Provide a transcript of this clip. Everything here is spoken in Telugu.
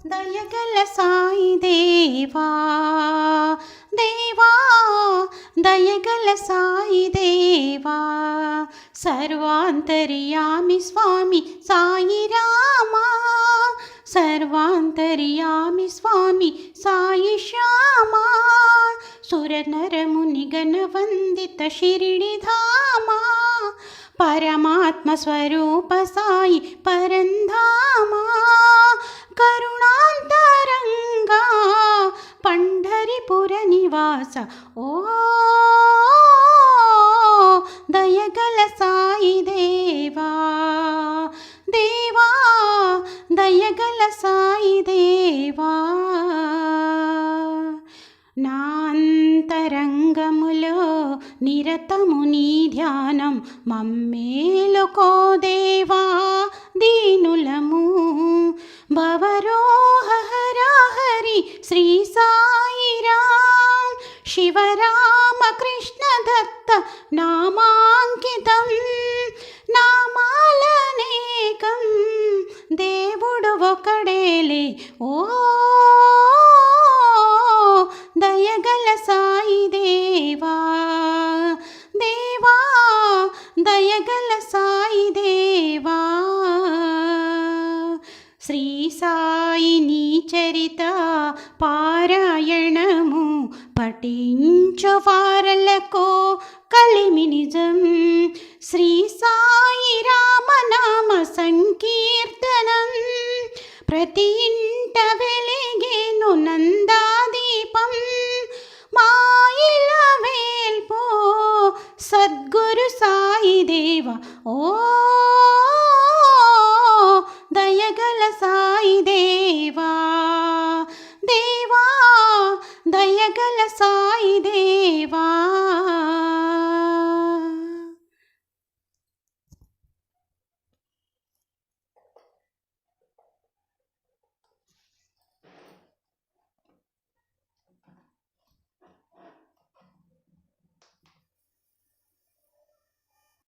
దయగల సాయి దేవా దేవా దయగల సాయి దేవా సర్వాంతర్యామి స్వామి సాయి రామా సర్వాంతర్యామి స్వామి సాయి శ్యామా సురనరముని గణవందిత షిరిడిధామా పరమాత్మ స్వరూప సాయి పరంధామా కరుణాంతరంగా పంఢరిపుర నివాస ఓ దయగల సాయి దేవా దేవా దయగల సాయి దేవా నా అంతరంగములో నిరతము నీ ధ్యానం మమ్మేలుకో దేవా దీనులము భవరోహరి శ్రీ సాయిరాం శివరామ కృష్ణ దత్త నామాంకితం నామాలనేకం దేవుడు ఒకడేలే ఓ దయగల సాయి దేవా దేవా దయగల సాయి దేవా శ్రీ సాయి నీ చరిత పారాయణము పఠించు వారలకు కలిమి నిజం శ్రీ సాయి రామనామ సంకీర్తనం ప్రతి ఇంట వెలిగేను నందాదీపం మాయిల వేల్పో సద్గురు సాయి దేవ ఓ దయగల సాయి దేవా దేవా దయగల సాయి దేవా